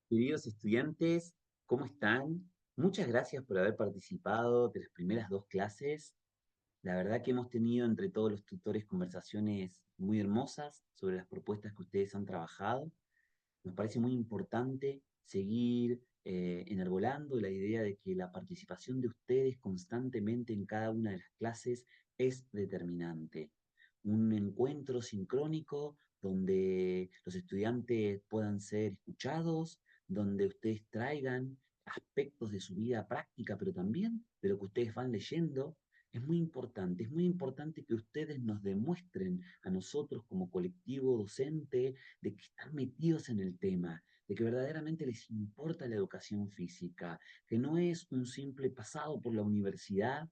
Queridos estudiantes, ¿cómo están? Muchas gracias por haber participado de las primeras dos clases. La verdad que hemos tenido entre todos los tutores conversaciones muy hermosas sobre las propuestas que ustedes han trabajado. Nos parece muy importante seguir enarbolando la idea de que la participación de ustedes constantemente en cada una de las clases es determinante. Un encuentro sincrónico donde los estudiantes puedan ser escuchados, donde ustedes traigan aspectos de su vida práctica, pero también de lo que ustedes van leyendo. Es muy importante que ustedes nos demuestren a nosotros como colectivo docente de que están metidos en el tema, de que verdaderamente les importa la educación física, que no es un simple pasado por la universidad,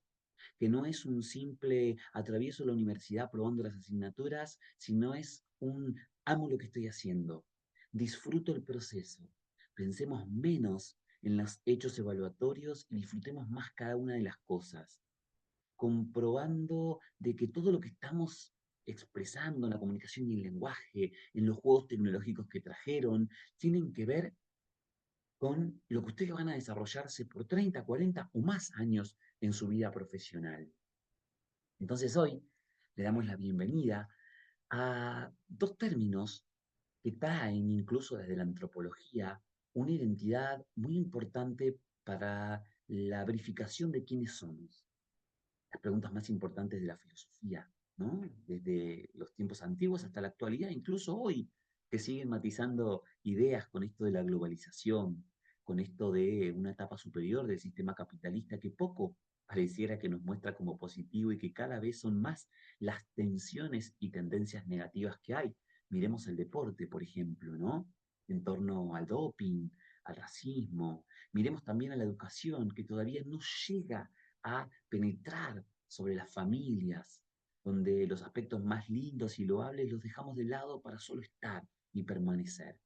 que no es un simple atravieso la universidad probando las asignaturas, sino es un amo lo que estoy haciendo, disfruto el proceso, pensemos menos en los hechos evaluatorios y disfrutemos más cada una de las cosas comprobando de que todo lo que estamos expresando en la comunicación y el lenguaje, en los juegos tecnológicos que trajeron, tienen que ver con lo que ustedes van a desarrollarse por 30, 40 o más años en su vida profesional. Entonces hoy le damos la bienvenida a dos términos que traen incluso desde la antropología una identidad muy importante para la verificación de quiénes somos las preguntas más importantes de la filosofía, ¿no? Desde los tiempos antiguos hasta la actualidad, incluso hoy, que siguen matizando ideas con esto de la globalización, con esto de una etapa superior del sistema capitalista que poco pareciera que nos muestra como positivo y que cada vez son más las tensiones y tendencias negativas que hay. Miremos el deporte, por ejemplo, ¿no? En torno al doping, al racismo. Miremos también a la educación, que todavía no llega a penetrar sobre las familias, donde los aspectos más lindos y loables los dejamos de lado para solo estar y permanecer.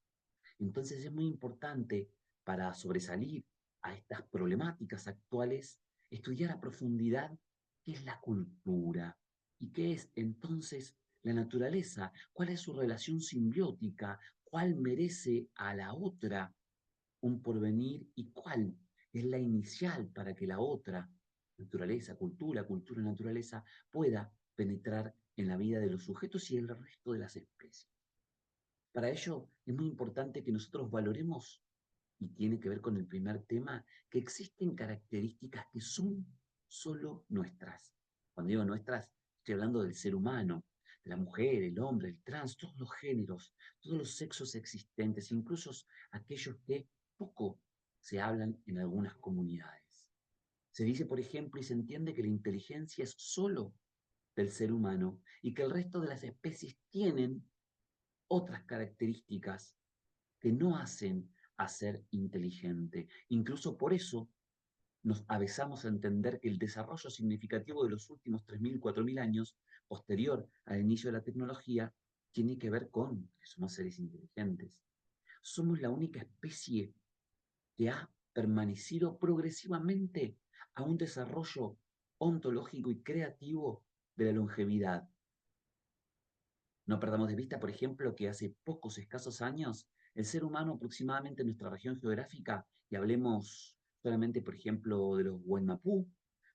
Entonces es muy importante para sobresalir a estas problemáticas actuales, estudiar a profundidad qué es la cultura y qué es entonces la naturaleza, cuál es su relación simbiótica, cuál merece a la otra un porvenir y cuál es la inicial para que la otra, naturaleza, cultura, cultura, naturaleza, pueda penetrar en la vida de los sujetos y el resto de las especies. Para ello es muy importante que nosotros valoremos, y tiene que ver con el primer tema, que existen características que son solo nuestras. Cuando digo nuestras, estoy hablando del ser humano, de la mujer, el hombre, el trans, todos los géneros, todos los sexos existentes, incluso aquellos que poco se hablan en algunas comunidades. Se dice, por ejemplo, y se entiende que la inteligencia es solo del ser humano y que el resto de las especies tienen otras características que no hacen a ser inteligente. Incluso por eso nos avezamos a entender que el desarrollo significativo de los últimos 3.000, 4.000 años, posterior al inicio de la tecnología, tiene que ver con que somos seres inteligentes. Somos la única especie que ha permanecido progresivamente a un desarrollo ontológico y creativo de la longevidad. No perdamos de vista, por ejemplo, que hace pocos escasos años el ser humano aproximadamente en nuestra región geográfica, y hablemos solamente, por ejemplo, de los Guaymapú,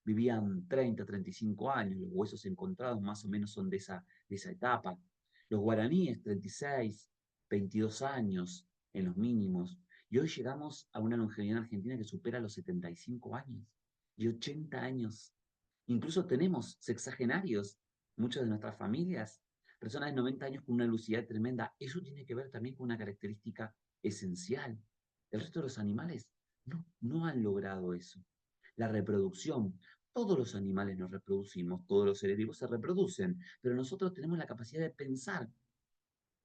vivían 30, 35 años, los huesos encontrados más o menos son de esa etapa. Los guaraníes, 36, 22 años en los mínimos. Y hoy llegamos a una longevidad en Argentina que supera los 75 años y 80 años. Incluso tenemos sexagenarios, muchas de nuestras familias personas de 90 años con una lucidez tremenda. Eso tiene que ver también con una característica esencial. El resto de los animales no han logrado eso. La reproducción. Todos los animales nos reproducimos, todos los seres vivos se reproducen, pero nosotros tenemos la capacidad de pensar,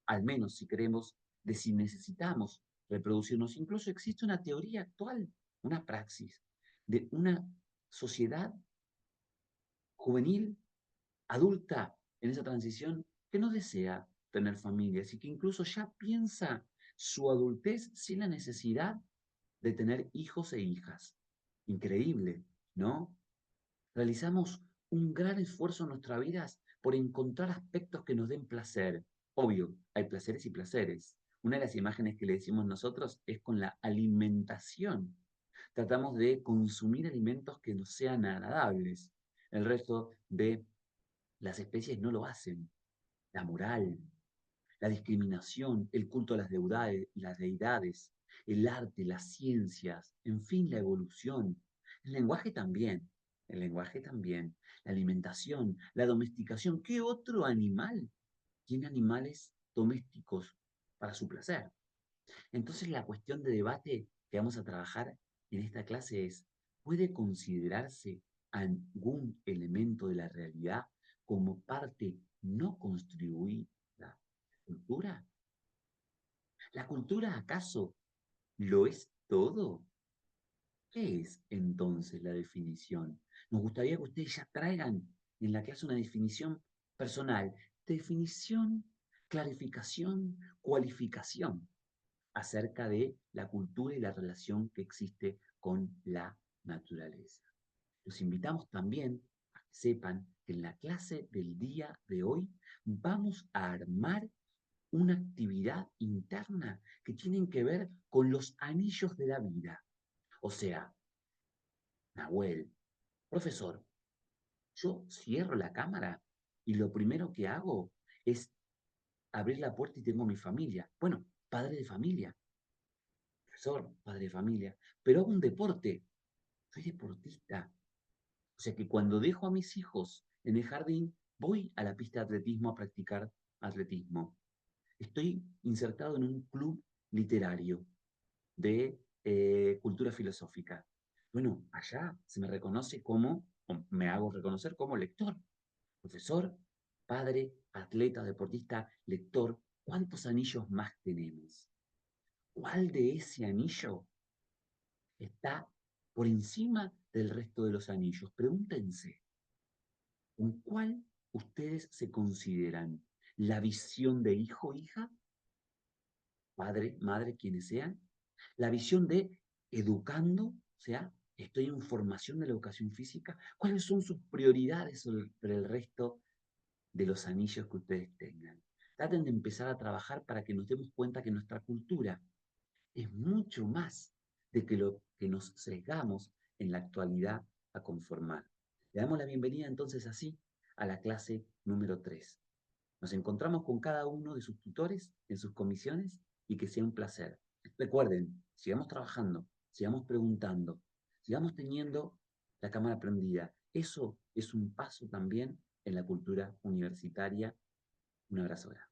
al menos si queremos, de si necesitamos reproducirnos. Incluso existe una teoría actual, una praxis, de una sociedad juvenil adulta en esa transición que no desea tener familias y que incluso ya piensa su adultez sin la necesidad de tener hijos e hijas. Increíble, ¿no? Realizamos un gran esfuerzo en nuestras vidas por encontrar aspectos que nos den placer. Obvio, hay placeres y placeres. Una de las imágenes que le decimos nosotros es con la alimentación. Tratamos de consumir alimentos que nos sean agradables. El resto de las especies no lo hacen. La moral, la discriminación, el culto a las deidades, el arte, las ciencias, en fin, la evolución. El lenguaje también, el lenguaje también, la alimentación, la domesticación. ¿Qué otro animal tiene animales domésticos para su placer? Entonces la cuestión de debate que vamos a trabajar en esta clase es, ¿puede considerarse algún elemento de la realidad como parte no contribuida de la cultura? ¿La cultura acaso lo es todo? ¿Qué es entonces la definición? Nos gustaría que ustedes ya traigan en la clase una definición personal. Definición, clarificación, cualificación acerca de la cultura y la relación que existe con la naturaleza. Los invitamos también a que sepan que en la clase del día de hoy vamos a armar una actividad interna que tiene que ver con los anillos de la vida. O sea, Nahuel, profesor, yo cierro la cámara y lo primero que hago es abrir la puerta y tengo mi familia. Bueno, padre de familia, profesor, padre de familia, pero hago un deporte. Soy deportista. O sea que cuando dejo a mis hijos en el jardín, voy a la pista de atletismo a practicar atletismo. Estoy insertado en un club literario de cultura filosófica. Bueno, allá se me reconoce como, o me hago reconocer como lector, profesor, padre, atleta, deportista, lector. ¿Cuántos anillos más tenemos? ¿Cuál de ese anillo está por encima del resto de los anillos? Pregúntense, ¿con cuál ustedes se consideran? ¿La visión de hijo, hija, padre, madre, quienes sean? ¿La visión de educando, o sea, estoy en formación de la educación física? ¿Cuáles son sus prioridades sobre el resto de los anillos que ustedes tengan? Traten de empezar a trabajar para que nos demos cuenta que nuestra cultura es mucho más de que lo que nos sesgamos en la actualidad a conformar. Le damos la bienvenida entonces así a la clase número 3. Nos encontramos con cada uno de sus tutores en sus comisiones y que sea un placer. Recuerden, sigamos trabajando, sigamos preguntando, sigamos teniendo la cámara prendida. Eso es un paso también en la cultura universitaria. Un abrazo grande.